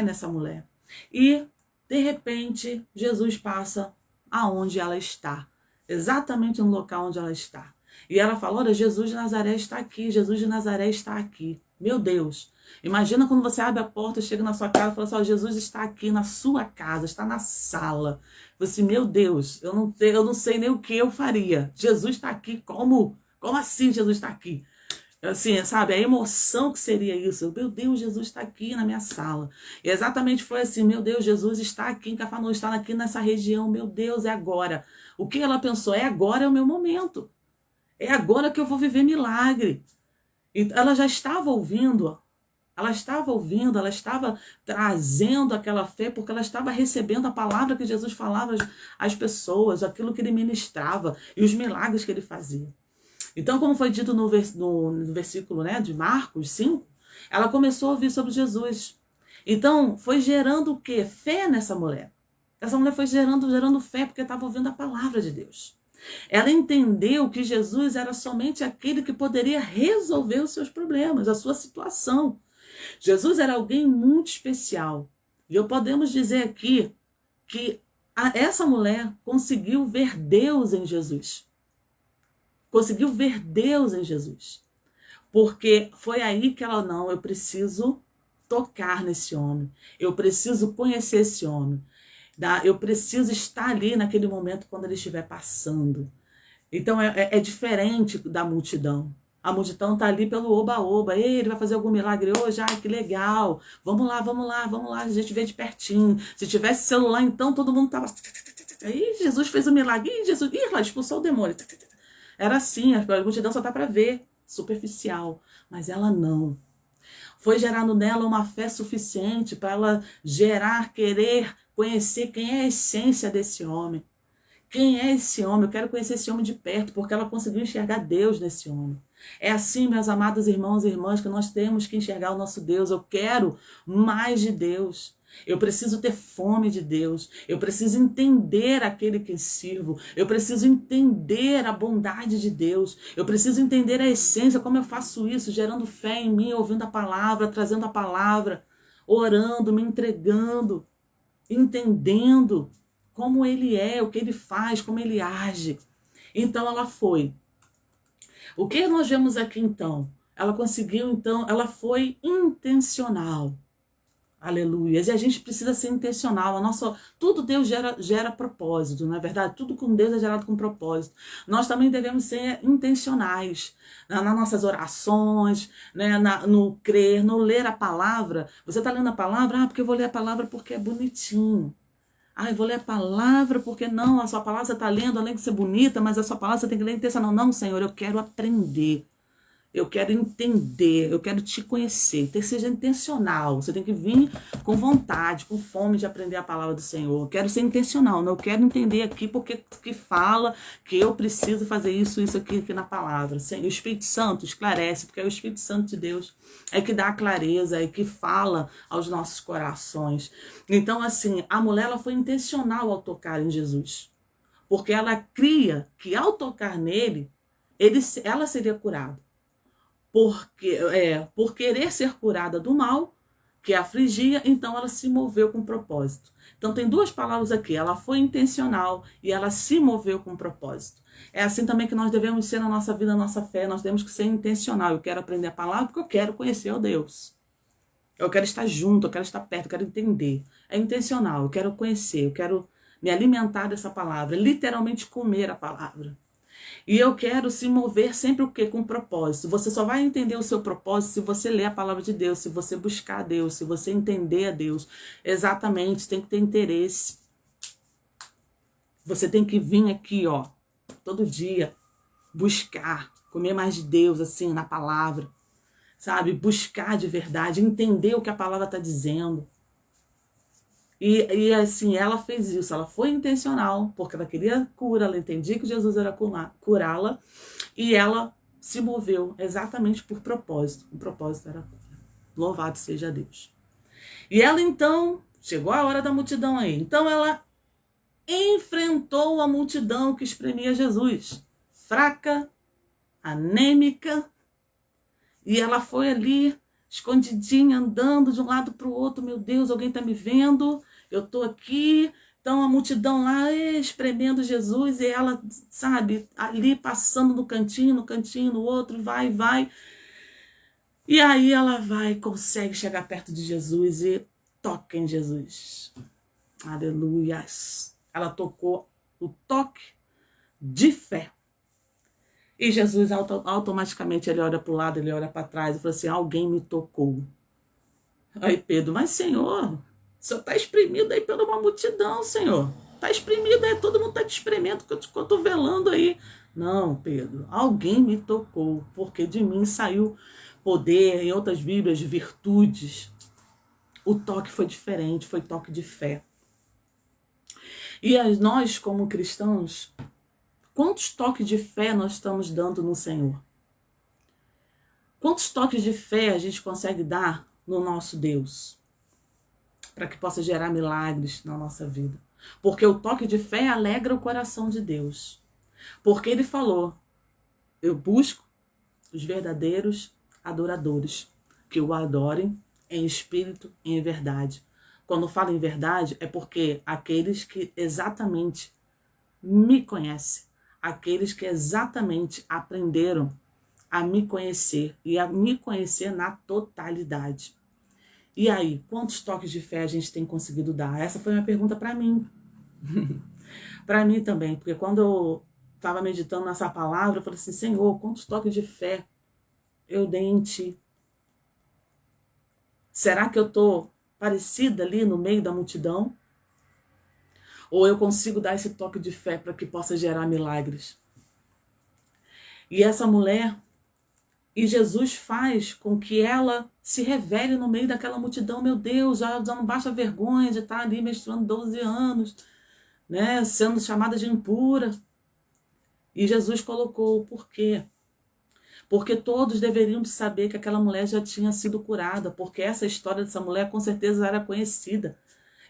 nessa mulher. E de repente, Jesus passa aonde ela está, exatamente no local onde ela está. E ela fala, olha, Jesus de Nazaré está aqui, Jesus de Nazaré está aqui. Meu Deus, imagina quando você abre a porta, chega na sua casa e fala assim, ó, Jesus está aqui na sua casa, está na sala. Você, meu Deus, eu não sei nem o que eu faria. Jesus está aqui, como? Como assim Jesus está aqui? Assim, sabe, a emoção que seria isso. Meu Deus, Jesus está aqui na minha sala. E exatamente foi assim, meu Deus, Jesus está aqui em Cafarnaum, está aqui nessa região, meu Deus, é agora. O que ela pensou? É agora, é o meu momento. É agora que eu vou viver milagre. E ela já estava ouvindo, ela estava trazendo aquela fé, porque ela estava recebendo a palavra que Jesus falava às pessoas, aquilo que ele ministrava e os milagres que ele fazia. Então, como foi dito no versículo, né, de Marcos 5, ela começou a ouvir sobre Jesus. Então, foi gerando o quê? Fé nessa mulher. Essa mulher foi gerando fé porque estava ouvindo a palavra de Deus. Ela entendeu que Jesus era somente aquele que poderia resolver os seus problemas, a sua situação. Jesus era alguém muito especial. E podemos dizer aqui que essa mulher conseguiu ver Deus em Jesus. Conseguiu ver Deus em Jesus. Porque foi aí que ela, não, eu preciso tocar nesse homem. Eu preciso conhecer esse homem. Eu preciso estar ali naquele momento quando ele estiver passando. Então é diferente da multidão. A multidão está ali pelo oba-oba. Ele vai fazer algum milagre hoje? Ai, que legal. Vamos lá, vamos lá, vamos lá. A gente vê de pertinho. Se tivesse celular, então todo mundo estava... Aí Jesus fez o milagre. Ih, Jesus... Ih, ela expulsou o demônio. Era assim, a multidão só dá para ver, superficial, mas ela não. Foi gerando nela uma fé suficiente para ela gerar, querer conhecer quem é a essência desse homem. Quem é esse homem? Eu quero conhecer esse homem de perto, porque ela conseguiu enxergar Deus nesse homem. É assim, meus amados irmãos e irmãs, que nós temos que enxergar o nosso Deus. Eu quero mais de Deus. Eu preciso ter fome de Deus. Eu preciso entender aquele que sirvo. Eu preciso entender a bondade de Deus. Eu preciso entender a essência, como eu faço isso, gerando fé em mim, ouvindo a palavra, trazendo a palavra, orando, me entregando, entendendo como ele é, o que ele faz, como ele age. Então ela foi. O que nós vemos aqui então? Ela conseguiu, então, ela foi intencional. Aleluia. E a gente precisa ser intencional. Tudo Deus gera propósito, não é verdade? Tudo com Deus é gerado com propósito. Nós também devemos ser intencionais nas nossas orações, né? No crer, no ler a palavra. Você está lendo a palavra? Porque eu vou ler a palavra porque é bonitinho. Eu vou ler a palavra porque não, a sua palavra você está lendo, além de ser bonita, mas a sua palavra você tem que ler intencional. Não, Senhor, eu quero aprender. Eu quero entender, eu quero te conhecer. Seja intencional. Você tem que vir com vontade, com fome de aprender a palavra do Senhor. Eu quero ser intencional. Não quero entender aqui porque que fala que eu preciso fazer isso aqui na palavra. O Espírito Santo esclarece, porque é o Espírito Santo de Deus é que dá a clareza, é que fala aos nossos corações. Então, assim, a mulher ela foi intencional ao tocar em Jesus. Porque ela cria que ao tocar nele, ela seria curada. Por querer ser curada do mal que a afligia, então ela se moveu com propósito. Então tem duas palavras aqui, ela foi intencional e ela se moveu com propósito. É assim também que nós devemos ser na nossa vida, na nossa fé, nós temos que ser intencional. Eu quero aprender a palavra porque eu quero conhecer o Deus. Eu quero estar junto, eu quero estar perto, eu quero entender. É intencional, eu quero conhecer, eu quero me alimentar dessa palavra, literalmente comer a palavra. E eu quero se mover sempre o quê? Com propósito. Você só vai entender o seu propósito se você ler a palavra de Deus, se você buscar a Deus, se você entender a Deus. Exatamente, tem que ter interesse. Você tem que vir aqui, ó, todo dia, buscar, comer mais de Deus, assim, na palavra. sabe? Buscar de verdade, entender o que a palavra está dizendo. E assim, ela fez isso, ela foi intencional, porque ela queria cura, ela entendia que Jesus era curá-la, e ela se moveu exatamente por propósito. O propósito era cura. Louvado seja Deus. E ela então, chegou a hora da multidão aí, então ela enfrentou a multidão que espremia Jesus, fraca, anêmica, e ela foi ali, escondidinha, andando de um lado para o outro. Meu Deus, alguém está me vendo? Eu estou aqui. Então a multidão lá espremendo Jesus, e ela, sabe, ali passando no cantinho, no outro, vai. E aí ela vai, consegue chegar perto de Jesus e toca em Jesus. Aleluias. Ela tocou o toque de fé. E Jesus automaticamente ele olha para o lado, ele olha para trás e fala assim: alguém me tocou. Aí Pedro: mas Senhor, o Senhor está espremido aí pela uma multidão, Senhor. Está espremido aí, todo mundo está te espremendo, que eu estou velando aí. Não, Pedro, alguém me tocou, porque de mim saiu poder, em outras Bíblias, virtudes. O toque foi diferente, foi toque de fé. E nós, como cristãos, quantos toques de fé nós estamos dando no Senhor? Quantos toques de fé a gente consegue dar no nosso Deus? Para que possa gerar milagres na nossa vida. Porque o toque de fé alegra o coração de Deus. Porque ele falou: eu busco os verdadeiros adoradores, que o adorem em espírito e em verdade. Quando falo em verdade, é porque aqueles que exatamente me conhecem, aqueles que exatamente aprenderam a me conhecer e a me conhecer na totalidade. E aí, quantos toques de fé a gente tem conseguido dar? Essa foi uma pergunta para mim. Para mim também, porque quando eu estava meditando nessa palavra, eu falei assim: Senhor, quantos toques de fé eu dei em Ti? Será que eu estou parecida ali no meio da multidão? Ou eu consigo dar esse toque de fé para que possa gerar milagres? E essa mulher, e Jesus faz com que ela se revele no meio daquela multidão. Meu Deus, já não basta vergonha de estar ali menstruando 12 anos, né, sendo chamada de impura. E Jesus colocou o porquê. Porque todos deveriam saber que aquela mulher já tinha sido curada, porque essa história dessa mulher com certeza era conhecida.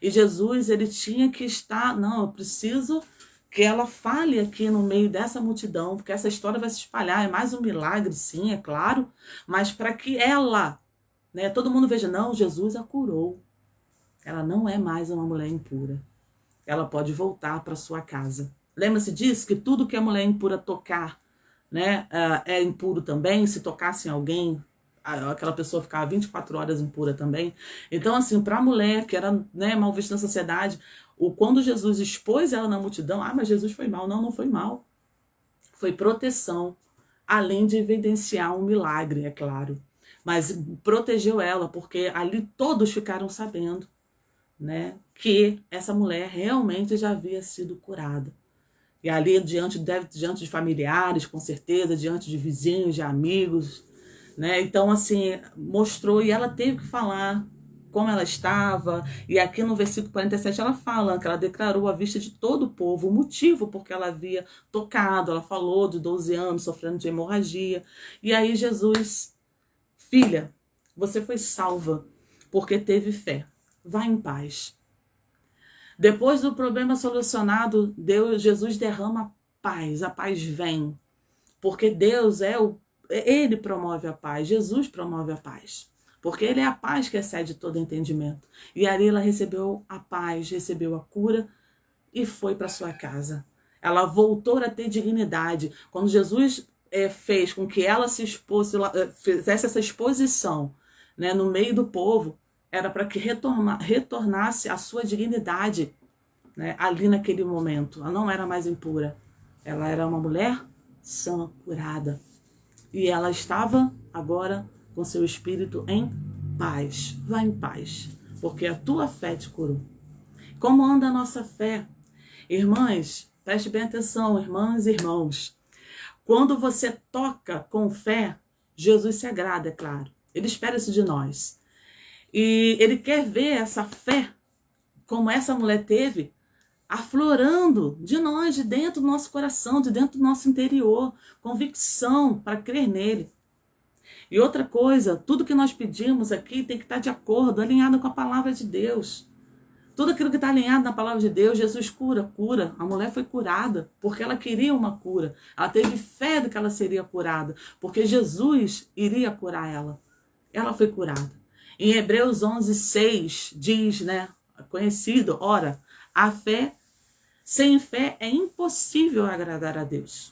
E Jesus, ele tinha que estar, não, eu preciso que ela fale aqui no meio dessa multidão, porque essa história vai se espalhar. É mais um milagre, sim, é claro, mas para que ela, né, todo mundo veja: não, Jesus a curou. Ela não é mais uma mulher impura. Ela pode voltar para sua casa. Lembra-se disso? Que tudo que a mulher impura tocar, né, é impuro também. Se tocasse em alguém, aquela pessoa ficava 24 horas impura também. Então, assim, para a mulher que era, né, mal vista na sociedade, quando Jesus expôs ela na multidão: mas Jesus foi mal. Não foi mal. Foi proteção, além de evidenciar um milagre, é claro. Mas protegeu ela, porque ali todos ficaram sabendo, né, que essa mulher realmente já havia sido curada. E ali diante de familiares, com certeza, diante de vizinhos, de amigos, né? Então, assim, mostrou, e ela teve que falar como ela estava. E aqui no versículo 47 ela fala que ela declarou à vista de todo o povo o motivo porque ela havia tocado. Ela falou de 12 anos sofrendo de hemorragia. E aí Jesus: filha, você foi salva porque teve fé. Vá em paz. Depois do problema solucionado, Jesus derrama paz. A paz vem. Porque Deus Ele promove a paz. Jesus promove a paz. Porque Ele é a paz que excede todo entendimento. E ali ela recebeu a paz, recebeu a cura e foi para sua casa. Ela voltou a ter dignidade. Quando Jesus fez com que ela fizesse essa exposição, né, no meio do povo, era para que retornasse a sua dignidade, né, ali naquele momento. Ela não era mais impura. Ela era uma mulher sã, curada. E ela estava agora com seu espírito em paz. Vá em paz, porque a tua fé te curou. Como anda a nossa fé? Irmãs, preste bem atenção, irmãs e irmãos. Quando você toca com fé, Jesus se agrada, é claro. Ele espera isso de nós. E ele quer ver essa fé, como essa mulher teve, aflorando de nós, de dentro do nosso coração, de dentro do nosso interior, convicção para crer nele. E outra coisa, tudo que nós pedimos aqui tem que estar de acordo, alinhado com a palavra de Deus. Tudo aquilo que está alinhado na palavra de Deus, Jesus cura. A mulher foi curada porque ela queria uma cura. Ela teve fé de que ela seria curada, porque Jesus iria curar ela. Ela foi curada. Em Hebreus 11:6 diz, conhecido, ora, sem fé é impossível agradar a Deus.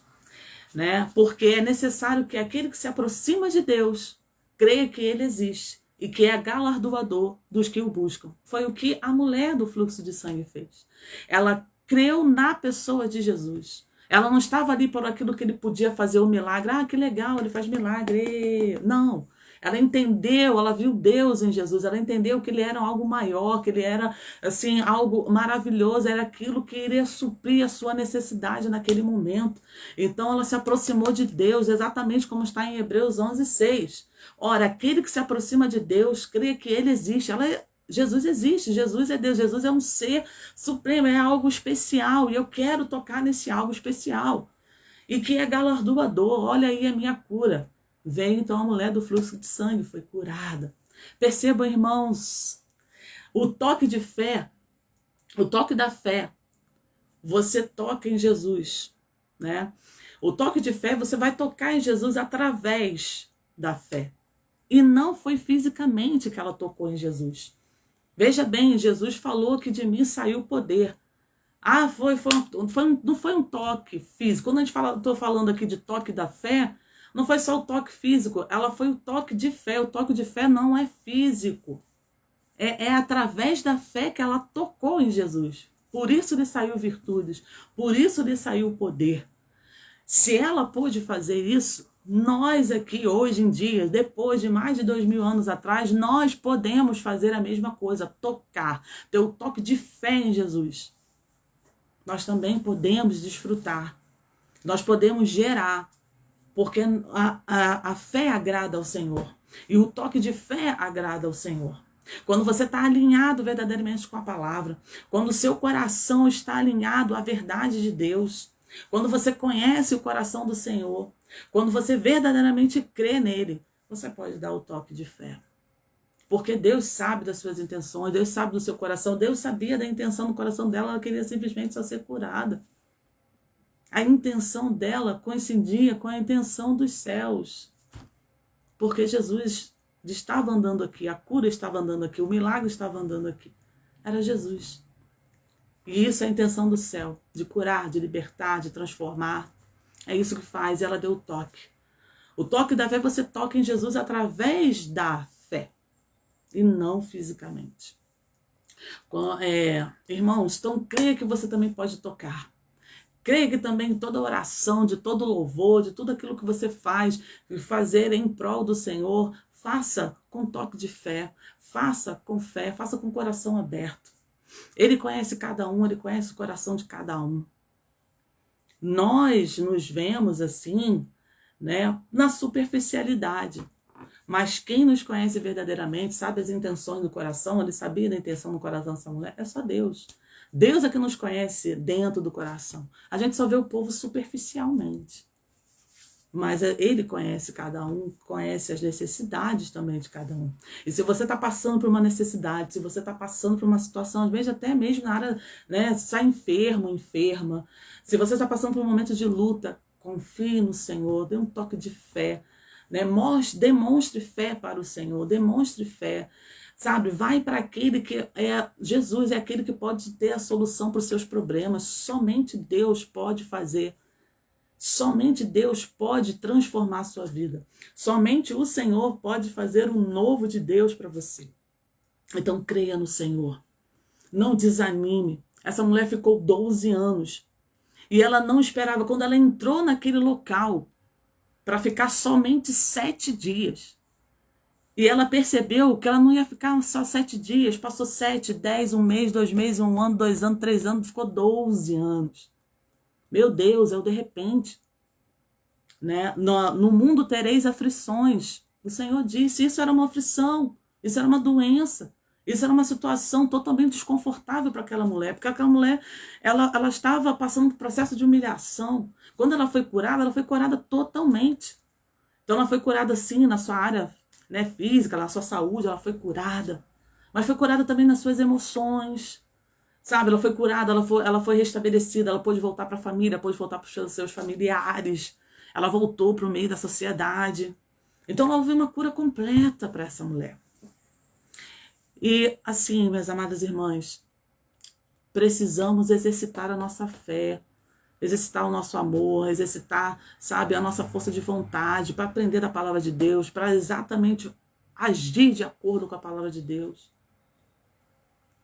Porque é necessário que aquele que se aproxima de Deus creia que ele existe e que é galardoador dos que o buscam. Foi o que a mulher do fluxo de sangue fez. Ela creu na pessoa de Jesus. Ela não estava ali por aquilo que ele podia fazer o milagre. Ah, que legal, ele faz milagre. Não. Ela entendeu, ela viu Deus em Jesus, ela entendeu que ele era algo maior, que ele era assim, algo maravilhoso, era aquilo que iria suprir a sua necessidade naquele momento. Então ela se aproximou de Deus, exatamente como está em Hebreus 11:6. Ora, aquele que se aproxima de Deus, crê que ele existe. Jesus existe, Jesus é Deus, Jesus é um ser supremo, é algo especial, e eu quero tocar nesse algo especial. E que é galardoador, olha aí a minha cura. Veio então a mulher do fluxo de sangue, foi curada. Percebam, irmãos, o toque de fé, o toque da fé, você toca em Jesus, O toque de fé, você vai tocar em Jesus através da fé. E não foi fisicamente que ela tocou em Jesus. Veja bem, Jesus falou que de mim saiu o poder. Ah, não foi um toque físico. Quando a gente estou falando aqui de toque da fé, não foi só o toque físico, ela foi o toque de fé. O toque de fé não é físico. É através da fé que ela tocou em Jesus. Por isso lhe saiu virtudes, por isso lhe saiu poder. Se ela pôde fazer isso, nós aqui hoje em dia, depois de mais de 2000 anos atrás, nós podemos fazer a mesma coisa, tocar, ter o toque de fé em Jesus. Nós também podemos desfrutar, nós podemos gerar, porque a fé agrada ao Senhor. E o toque de fé agrada ao Senhor. Quando você está alinhado verdadeiramente com a palavra, quando o seu coração está alinhado à verdade de Deus, quando você conhece o coração do Senhor, quando você verdadeiramente crê nele, você pode dar o toque de fé. Porque Deus sabe das suas intenções, Deus sabe do seu coração, Deus sabia da intenção do coração dela, ela queria simplesmente só ser curada. A intenção dela coincidia com a intenção dos céus. Porque Jesus estava andando aqui, a cura estava andando aqui, o milagre estava andando aqui. Era Jesus. E isso é a intenção do céu, de curar, de libertar, de transformar. É isso que faz, ela deu o toque. O toque da fé, você toca em Jesus através da fé, e não fisicamente. Irmãos, então creia que você também pode tocar. Creia que também toda oração, de todo louvor, de tudo aquilo que você faz, fazer em prol do Senhor, faça com toque de fé, faça com fé, faça com o coração aberto. Ele conhece cada um, ele conhece o coração de cada um. Nós nos vemos assim, na superficialidade. Mas quem nos conhece verdadeiramente, sabe as intenções do coração, ele sabia da intenção do coração dessa mulher, é só Deus. Deus é que nos conhece dentro do coração. A gente só vê o povo superficialmente. Mas ele conhece cada um, conhece as necessidades também de cada um. E se você está passando por uma necessidade, se você está passando por uma situação, às vezes até mesmo na área, está enfermo, enferma. Se você está passando por um momento de luta, confie no Senhor, dê um toque de fé. Demonstre fé para o Senhor, demonstre fé. Sabe, vai para aquele que Jesus é aquele que pode ter a solução para os seus problemas. Somente Deus pode fazer. Somente Deus pode transformar a sua vida. Somente o Senhor pode fazer um novo de Deus para você. Então creia no Senhor. Não desanime. Essa mulher ficou 12 anos. E ela não esperava. Quando ela entrou naquele local para ficar somente 7 dias. E ela percebeu que ela não ia ficar só 7 dias. Passou 7, 10, 1 mês, 2 meses, 1 ano, 2 anos, 3 anos. Ficou 12 anos. Meu Deus, é o de repente. No mundo tereis aflições. O Senhor disse, isso era uma aflição, isso era uma doença, isso era uma situação totalmente desconfortável para aquela mulher, porque aquela mulher, ela estava passando por um processo de humilhação. Quando ela foi curada totalmente. Então ela foi curada sim na sua área, né, física, na sua saúde, ela foi curada. Mas foi curada também nas suas emoções, sabe? Ela foi curada, ela foi restabelecida, ela pôde voltar para a família, pôde voltar para os seus familiares, ela voltou para o meio da sociedade. Então houve uma cura completa para essa mulher. E assim, minhas amadas irmãs, precisamos exercitar a nossa fé, exercitar o nosso amor, exercitar, sabe, a nossa força de vontade para aprender da palavra de Deus, para exatamente agir de acordo com a palavra de Deus.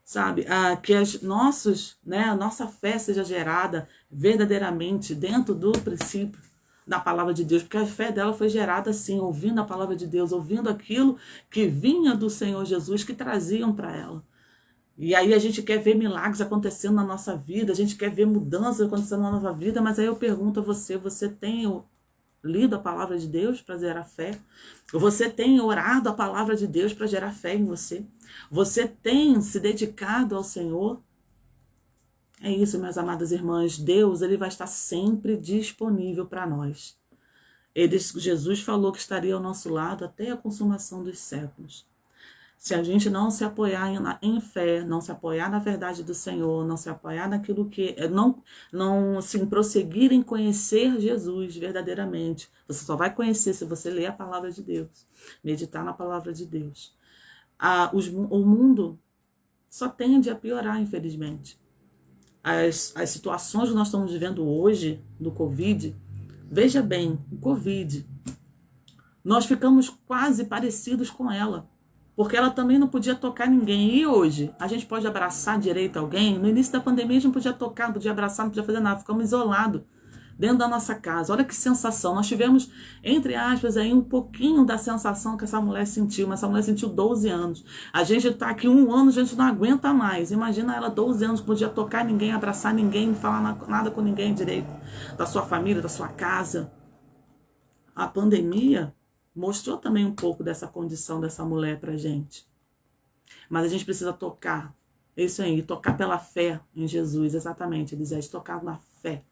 Sabe, que a nossa fé seja gerada verdadeiramente dentro do princípio da palavra de Deus, porque a fé dela foi gerada assim, ouvindo a palavra de Deus, ouvindo aquilo que vinha do Senhor Jesus, que traziam para ela. E aí a gente quer ver milagres acontecendo na nossa vida, a gente quer ver mudanças acontecendo na nossa vida, mas aí eu pergunto a você, você tem lido a palavra de Deus para gerar fé? Você tem orado a palavra de Deus para gerar fé em você? Você tem se dedicado ao Senhor? É isso, minhas amadas irmãs. Deus, ele vai estar sempre disponível para nós. Jesus falou que estaria ao nosso lado até a consumação dos séculos. Se a gente não se apoiar em fé, não se apoiar na verdade do Senhor, não se apoiar naquilo que... Não assim, prosseguir em conhecer Jesus verdadeiramente. Você só vai conhecer se você ler a palavra de Deus, meditar na palavra de Deus. O mundo só tende a piorar, infelizmente. As situações que nós estamos vivendo hoje, do Covid, veja bem, o Covid, nós ficamos quase parecidos com ela. Porque ela também não podia tocar ninguém. E hoje, a gente pode abraçar direito alguém? No início da pandemia, a gente não podia tocar, não podia abraçar, não podia fazer nada. Ficamos isolados dentro da nossa casa. Olha que sensação. Nós tivemos, entre aspas, aí um pouquinho da sensação que essa mulher sentiu. Mas essa mulher sentiu 12 anos. A gente está aqui 1 ano, a gente não aguenta mais. Imagina ela 12 anos, não podia tocar ninguém, abraçar ninguém, não falar nada com ninguém direito. Da sua família, da sua casa. A pandemia mostrou também um pouco dessa condição dessa mulher pra gente. Mas a gente precisa tocar. Isso aí, tocar pela fé em Jesus, exatamente, Elisete, tocar na fé.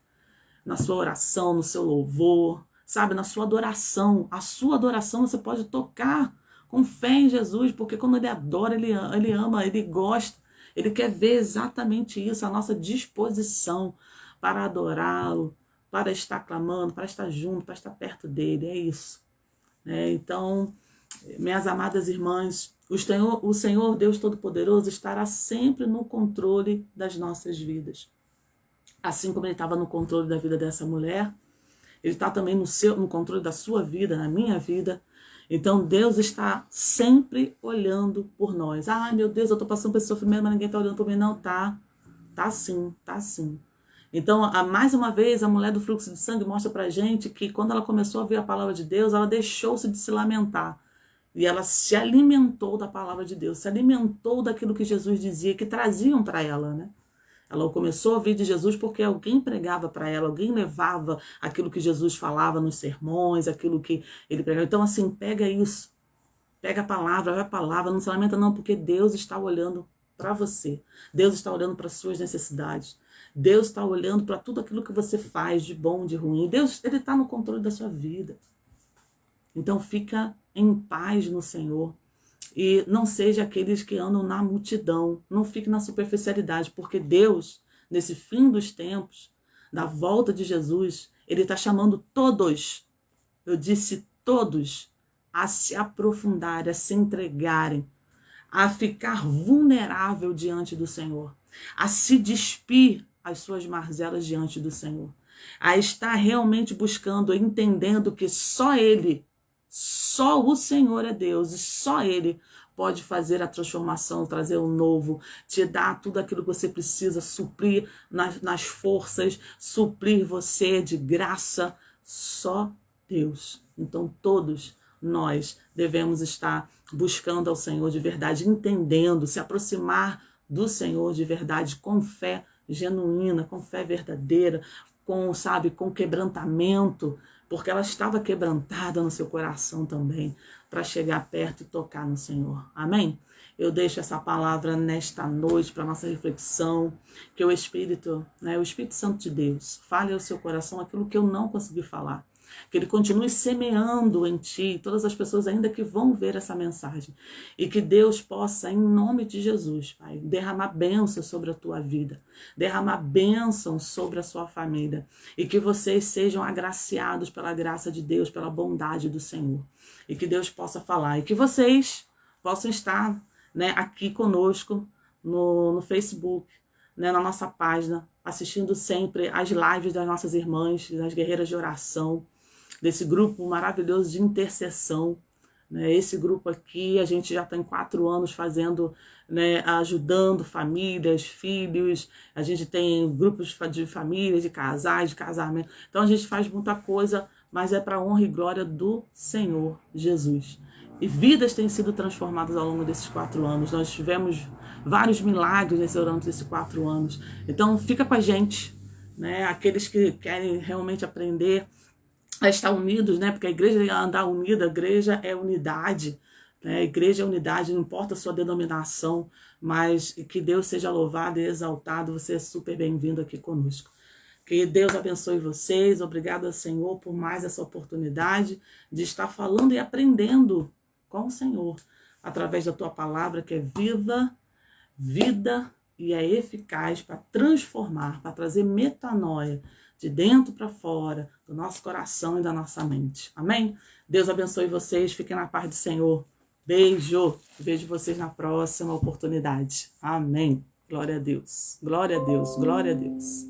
Na sua oração, no seu louvor, sabe, na sua adoração. A sua adoração você pode tocar com fé em Jesus, porque quando ele adora, ele ama, ele gosta. Ele quer ver exatamente isso, a nossa disposição para adorá-lo, para estar clamando, para estar junto, para estar perto dele, é isso. Então, minhas amadas irmãs, o Senhor Deus Todo-Poderoso estará sempre no controle das nossas vidas. Assim como ele estava no controle da vida dessa mulher, ele está também no controle da sua vida, na minha vida. Então Deus está sempre olhando por nós. Ah, meu Deus, eu estou passando por esse sofrimento, mas ninguém está olhando por mim. Não, tá sim, tá sim. Então, mais uma vez, a mulher do fluxo de sangue mostra pra gente que quando ela começou a ouvir a palavra de Deus, ela deixou-se de se lamentar. E ela se alimentou da palavra de Deus, se alimentou daquilo que Jesus dizia, que traziam para ela, né? Ela começou a ouvir de Jesus porque alguém pregava para ela, alguém levava aquilo que Jesus falava nos sermões, aquilo que ele pregava. Então, assim, pega isso, pega a palavra, vai a palavra, não se lamenta não, porque Deus está olhando para você. Deus está olhando para as suas necessidades. Deus está olhando para tudo aquilo que você faz, de bom, de ruim. Deus, ele está no controle da sua vida. Então fica em paz no Senhor. E não seja aqueles que andam na multidão. Não fique na superficialidade, porque Deus, nesse fim dos tempos, da volta de Jesus, ele está chamando todos, eu disse todos, a se aprofundarem, a se entregarem, a ficar vulnerável diante do Senhor, a se despir as suas mazelas diante do Senhor, a estar realmente buscando, entendendo que só Ele, só o Senhor é Deus e só Ele pode fazer a transformação, trazer o novo, te dar tudo aquilo que você precisa, suprir nas forças, suprir você de graça, só Deus. Então todos nós devemos estar buscando ao Senhor de verdade, entendendo, se aproximar do Senhor de verdade, com fé genuína, com fé verdadeira, com quebrantamento, porque ela estava quebrantada no seu coração também, para chegar perto e tocar no Senhor. Amém? Eu deixo essa palavra nesta noite para nossa reflexão, que o Espírito Santo de Deus, fale ao seu coração aquilo que eu não consegui falar. Que Ele continue semeando em ti, todas as pessoas ainda que vão ver essa mensagem. E que Deus possa, em nome de Jesus, Pai, derramar bênção sobre a tua vida. Derramar bênção sobre a sua família. E que vocês sejam agraciados pela graça de Deus, pela bondade do Senhor. E que Deus possa falar. E que vocês possam estar aqui conosco no Facebook, na nossa página, assistindo sempre as lives das nossas irmãs, das guerreiras de oração, desse grupo maravilhoso de intercessão. Esse grupo aqui, a gente já tem 4 anos fazendo, ajudando famílias, filhos, a gente tem grupos de famílias, de casais, de casamento. Então a gente faz muita coisa, mas é para a honra e glória do Senhor Jesus. E vidas têm sido transformadas ao longo desses 4 anos. Nós tivemos vários milagres durante esses 4 anos. Então fica com a gente, aqueles que querem realmente aprender a estar unidos, porque a igreja é andar unida, a igreja é unidade, a igreja é unidade, não importa a sua denominação, mas que Deus seja louvado e exaltado. Você é super bem-vindo aqui conosco. Que Deus abençoe vocês. Obrigada, Senhor, por mais essa oportunidade de estar falando e aprendendo com o Senhor, através da tua palavra, que é viva, vida e é eficaz para transformar, para trazer metanoia de dentro para fora, do nosso coração e da nossa mente. Amém? Deus abençoe vocês. Fiquem na paz do Senhor. Beijo. Vejo vocês na próxima oportunidade. Amém. Glória a Deus. Glória a Deus. Glória a Deus.